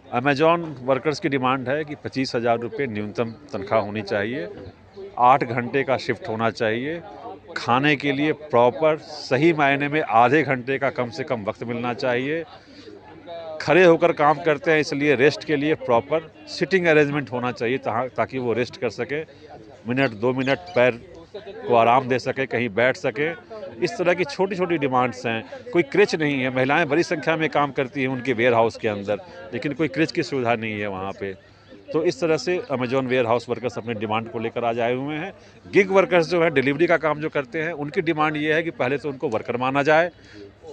Amazon workers की demand है कि 25,000 रुपये न्यूनतम तनख्वाह होनी चाहिए, 8 घंटे का शिफ्ट होना चाहिए, खाने के लिए प्रॉपर सही मायने में आधे घंटे का कम से कम वक्त मिलना चाहिए, खड़े होकर काम करते हैं इसलिए रेस्ट के लिए प्रॉपर सिटिंग अरेंजमेंट होना चाहिए ताकि वो रेस्ट कर सके, मिनट 2 मिनट पैर को आराम दे सके, कहीं बैठ सके। इस तरह की छोटी छोटी डिमांड्स हैं। कोई क्रिच नहीं है, महिलाएं बड़ी संख्या में काम करती हैं उनके वेयर हाउस के अंदर, लेकिन कोई क्रिच की सुविधा नहीं है वहाँ पे। तो इस तरह से अमेजॉन वेयर हाउस वर्कर्स अपने डिमांड को लेकर आज आए हुए हैं। गिग वर्कर्स जो है डिलीवरी का काम जो करते हैं उनकी डिमांड ये है कि पहले तो उनको वर्कर माना जाए,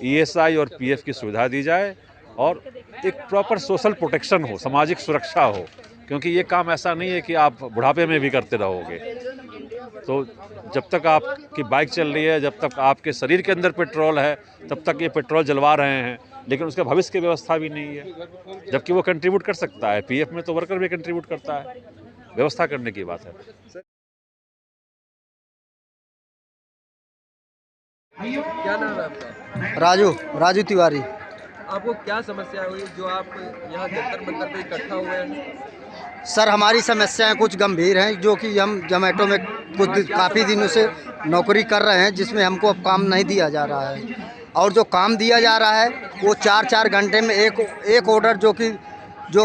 ESI और PF की सुविधा दी जाए और एक प्रॉपर सोशल प्रोटेक्शन हो, सामाजिक सुरक्षा हो, क्योंकि ये काम ऐसा नहीं है कि आप बुढ़ापे में भी करते रहोगे। तो जब तक आपकी बाइक चल रही है, जब तक आपके शरीर के अंदर पेट्रोल है, तब तक ये पेट्रोल जलवा रहे हैं, लेकिन उसका भविष्य की व्यवस्था भी नहीं है, जबकि वो कंट्रीब्यूट कर सकता है। PF में तो वर्कर भी कंट्रीब्यूट करता है, व्यवस्था करने की बात है। क्या नाम है आपका? राजू तिवारी। आपको क्या समस्या हुई जो आप यहाँ जंतर मंतर पे इकट्ठा हुए हैं? सर, हमारी समस्याएं कुछ गंभीर हैं, जो कि हम जोमेटो में काफ़ी दिनों से नौकरी कर रहे हैं, जिसमें हमको अब काम नहीं दिया जा रहा है, और जो काम दिया जा रहा है वो 4-4 घंटे में एक ऑर्डर जो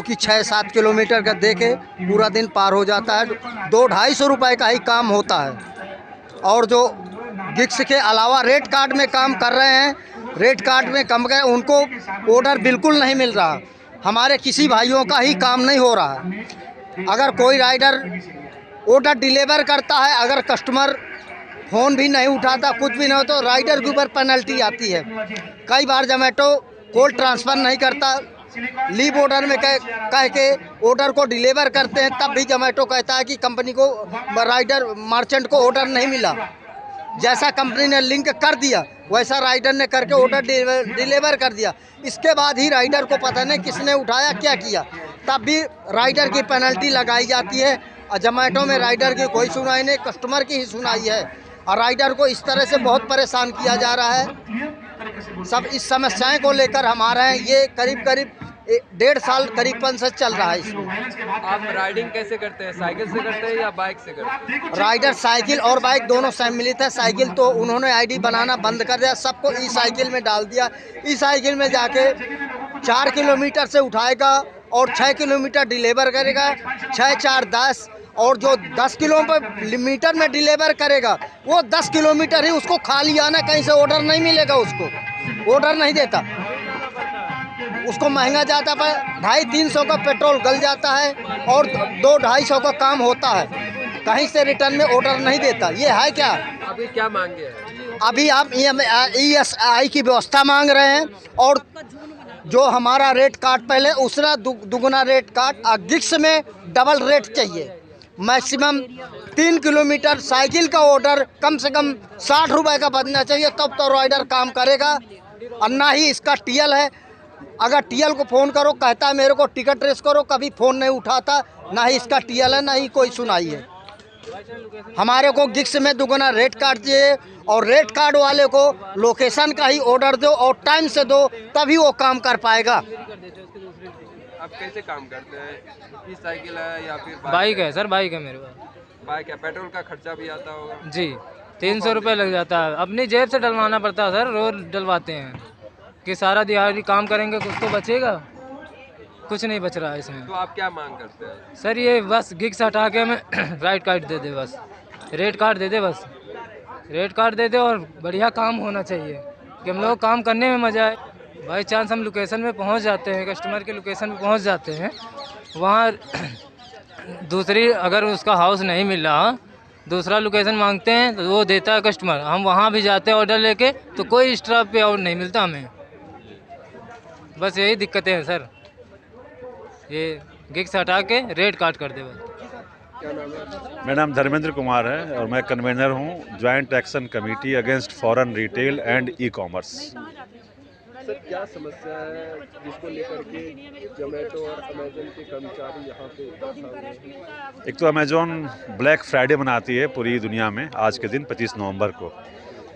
कि 6-7 किलोमीटर का दे के पूरा दिन पार हो जाता है। 200-250 रुपये का ही काम होता है, और जो गिग्स के अलावा रेट कार्ड में काम कर रहे हैं, रेट कार्ड में कम गए, उनको ऑर्डर बिल्कुल नहीं मिल रहा। हमारे किसी भाइयों का ही काम नहीं हो रहा है। अगर कोई राइडर ऑर्डर डिलीवर करता है, अगर कस्टमर फ़ोन भी नहीं उठाता, कुछ भी नहीं हो, तो राइडर के ऊपर पेनल्टी आती है। कई बार जोमेटो कॉल ट्रांसफ़र नहीं करता, लीव ऑर्डर में कह के ऑर्डर को डिलीवर करते हैं, तब भी जोमेटो कहता है कि कंपनी को राइडर मर्चेंट को ऑर्डर नहीं मिला। जैसा कंपनी ने लिंक कर दिया वैसा राइडर ने करके ऑर्डर डिलीवर कर दिया। इसके बाद ही राइडर को पता नहीं किसने उठाया, क्या किया, तब भी राइडर की पेनल्टी लगाई जाती है। और जोमेटो में राइडर की कोई सुनाई नहीं, कस्टमर की ही सुनाई है, और राइडर को इस तरह से बहुत परेशान किया जा रहा है। सब इस समस्याएं को लेकर हमारा ये करीब 1.5 साल करीबन से चल रहा है इसमें। आप राइडिंग कैसे करते हैं? साइकिल से करते हैं या बाइक से करते हैं? राइडर साइकिल और बाइक दोनों सम्मिलित है। साइकिल तो उन्होंने ID बनाना बंद कर दिया, सबको ई-साइकिल में डाल दिया। ई-साइकिल में जाके 4 किलोमीटर से उठाएगा और 6 किलोमीटर डिलीवर करेगा, 6-4-10, और जो 10 किलोमीटर में डिलीवर करेगा वो 10 किलोमीटर ही उसको खाली आना, कहीं से ऑर्डर नहीं मिलेगा, उसको ऑर्डर नहीं देता, उसको महंगा जाता है। 250-300 का पेट्रोल गल जाता है और 200-250 का काम होता है, कहीं से रिटर्न में ऑर्डर नहीं देता। ये है क्या? अभी क्या मांगे हैं? अभी आप ESI की व्यवस्था मांग रहे हैं, और जो हमारा रेट कार्ड पहले उसका दुगुना रेट कार्ड, गिग्स में डबल रेट चाहिए। मैक्सिमम 3 किलोमीटर साइकिल का ऑर्डर कम से कम 60 रुपये का बनना चाहिए, तब तो राइडर काम करेगा। और ना ही इसका TL है, अगर TL को फ़ोन करो कहता है मेरे को टिकट रेस करो, कभी फ़ोन नहीं उठाता, ना ही इसका TL है, ना ही कोई सुनाई है। हमारे को गिग्स में दुगुना रेट कार्ड चाहिए, और रेट कार्ड वाले को लोकेशन का ही ऑर्डर दो और टाइम से दो, तभी वो काम कर पाएगा। आप कैसे काम करते हैं? ई-साइकिल है या फिर बाइक है? सर बाइक है मेरे पास। बाइक है, पेट्रोल का खर्चा भी आता होगा? जी, 300 रुपये लग जाता है, अपनी जेब से डलवाना पड़ता है सर, रोज डलवाते हैं कि सारा दिहाड़ी काम करेंगे कुछ तो बचेगा, कुछ नहीं बच रहा है इसमें। तो आप क्या मांग करते हैं? सर ये बस गिग्स हटा के हमें राइट कार्ड दे दे, बस रेट कार्ड दे दे, बस रेट कार्ड दे दे, और बढ़िया काम होना चाहिए कि हम लोग काम करने में मज़ा आए। बाई चांस हम लोकेशन में पहुंच जाते हैं, कस्टमर के लोकेशन में पहुंच जाते हैं, वहाँ दूसरी अगर उसका हाउस नहीं मिल रहा, दूसरा लोकेशन मांगते हैं तो वो देता है कस्टमर, हम वहाँ भी जाते हैं ऑर्डर लेके, तो कोई एक्स्ट्रा पे आउट नहीं मिलता हमें। बस यही दिक्कतें हैं सर, ये गिग्स हटा के रेट कार्ड कर दे बस। क्या नाम है? मेरा नाम धर्मेंद्र कुमार है और मैं कन्वेनर हूँ joint action committee against foreign retail and e-commerce. Sir क्या समस्या है जिसको लेकर के जोमेटो और अमेजन के कर्मचारी यहाँ पे इकट्ठा हुए हैं? एक तो अमेजॉन ब्लैक फ्राइडे मनाती है पूरी दुनिया में आज के दिन 25 नवंबर को,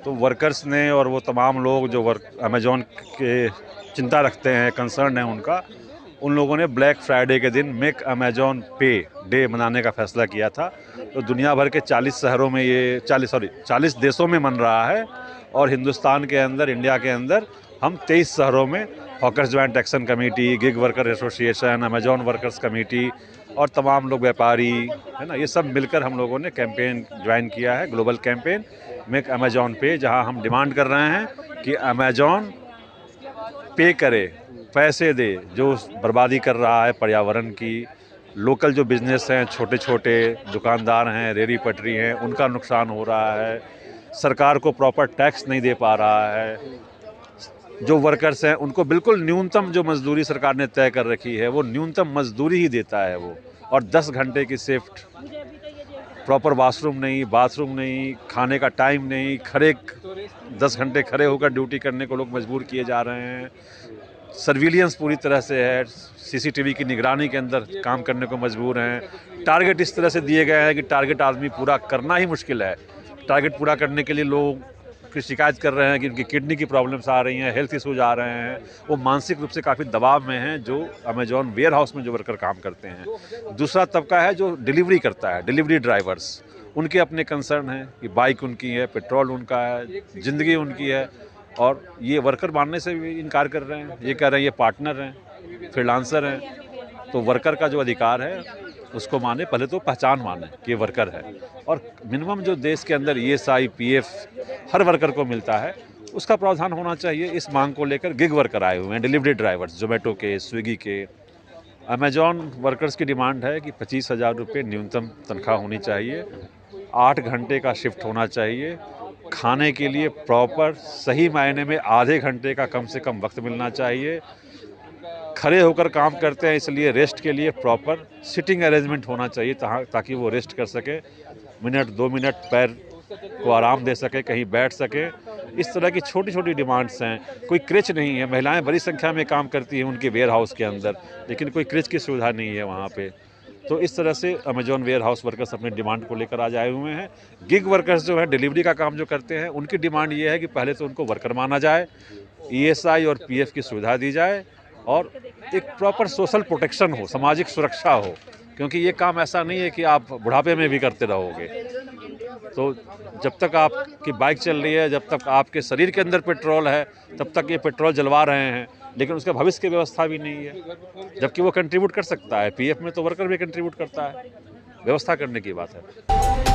तो वर्कर्स ने और वो तमाम लोग जो अमेजॉन के चिंता रखते हैं, कंसर्न है उनका, उन लोगों ने ब्लैक फ्राइडे के दिन मेक अमेजॉन पे डे मनाने का फैसला किया था। तो दुनिया भर के 40 शहरों में ये 40 देशों में मन रहा है, और हिंदुस्तान के अंदर, इंडिया के अंदर हम 23 शहरों में hawkers joint action committee, gig worker association, Amazon workers committee और तमाम लोग व्यापारी, है ना, ये सब मिलकर हम लोगों ने कैंपेन ज्वाइन किया है, ग्लोबल कैंपेन मेक अमेजॉन पे, जहां हम डिमांड कर रहे हैं कि अमेजॉन पे करे, पैसे दे जो बर्बादी कर रहा है पर्यावरण की। लोकल जो बिजनेस हैं, छोटे छोटे दुकानदार हैं, रेहड़ी पटरी हैं, उनका नुकसान हो रहा है। सरकार को प्रॉपर टैक्स नहीं दे पा रहा है। जो वर्कर्स हैं उनको बिल्कुल न्यूनतम जो मजदूरी सरकार ने तय कर रखी है वो न्यूनतम मजदूरी ही देता है वो, और 10 घंटे की शिफ्ट, प्रॉपर वॉशरूम नहीं, बाथरूम नहीं, खाने का टाइम नहीं, 10 घंटे खड़े होकर ड्यूटी करने को लोग मजबूर किए जा रहे हैं। सर्विलियंस पूरी तरह से है, सीसीटीवी की निगरानी के अंदर काम करने को मजबूर हैं। टारगेट इस तरह से दिए गए हैं कि टारगेट आदमी पूरा करना ही मुश्किल है। टारगेट पूरा करने के लिए लोग की शिकायत कर रहे हैं कि उनकी किडनी की प्रॉब्लम्स आ रही हैं, हेल्थ इशूज आ रहे हैं, वो मानसिक रूप से काफ़ी दबाव में हैं, जो अमेजॉन वेयर हाउस में जो वर्कर काम करते हैं। दूसरा तबका है जो डिलीवरी करता है, डिलीवरी ड्राइवर्स, उनके अपने कंसर्न हैं कि बाइक उनकी है, पेट्रोल उनका है, ज़िंदगी उनकी है, और ये वर्कर मानने से भी इनकार कर रहे हैं। ये कह रहे हैं ये पार्टनर हैं, फ्रीलांसर हैं। तो वर्कर का जो अधिकार है उसको माने, पहले तो पहचान माने कि ये वर्कर है, और मिनिमम जो देश के अंदर ESI PF हर वर्कर को मिलता है उसका प्रावधान होना चाहिए। इस मांग को लेकर गिग वर्कर आए हुए हैं, डिलीवरी ड्राइवर्स, जोमेटो के, स्विगी के। अमेजॉन वर्कर्स की डिमांड है कि 25,000 रुपये न्यूनतम तनख्वाह होनी चाहिए, 8 घंटे का शिफ्ट होना चाहिए, खाने के लिए प्रॉपर सही मायने में आधे घंटे का कम से कम वक्त मिलना चाहिए। खड़े होकर काम करते हैं इसलिए रेस्ट के लिए प्रॉपर सिटिंग अरेंजमेंट होना चाहिए ताकि वो रेस्ट कर सके, मिनट 2 मिनट पैर को आराम दे सके, कहीं बैठ सके। इस तरह की छोटी छोटी डिमांड्स हैं। कोई क्रिच नहीं है, महिलाएं बड़ी संख्या में काम करती हैं उनके वेयर हाउस के अंदर, लेकिन कोई क्रिच की सुविधा नहीं है वहाँ पे। तो इस तरह से अमेजॉन वेयर हाउस वर्कर्स अपने डिमांड को लेकर आज आए हुए हैं। गिग वर्कर्स जो है, डिलीवरी का काम जो करते हैं, उनकी डिमांड ये है कि पहले तो उनको वर्कर माना जाए, ESI और PF की सुविधा दी जाए, और एक प्रॉपर सोशल प्रोटेक्शन हो, सामाजिक सुरक्षा हो, क्योंकि ये काम ऐसा नहीं है कि आप बुढ़ापे में भी करते रहोगे। तो जब तक आपकी बाइक चल रही है, जब तक आपके शरीर के अंदर पेट्रोल है, तब तक ये पेट्रोल जलवा रहे हैं, लेकिन उसका भविष्य की व्यवस्था भी नहीं है। जबकि वो कंट्रीब्यूट कर सकता है, PF में तो वर्कर भी कंट्रीब्यूट करता है, व्यवस्था करने की बात है।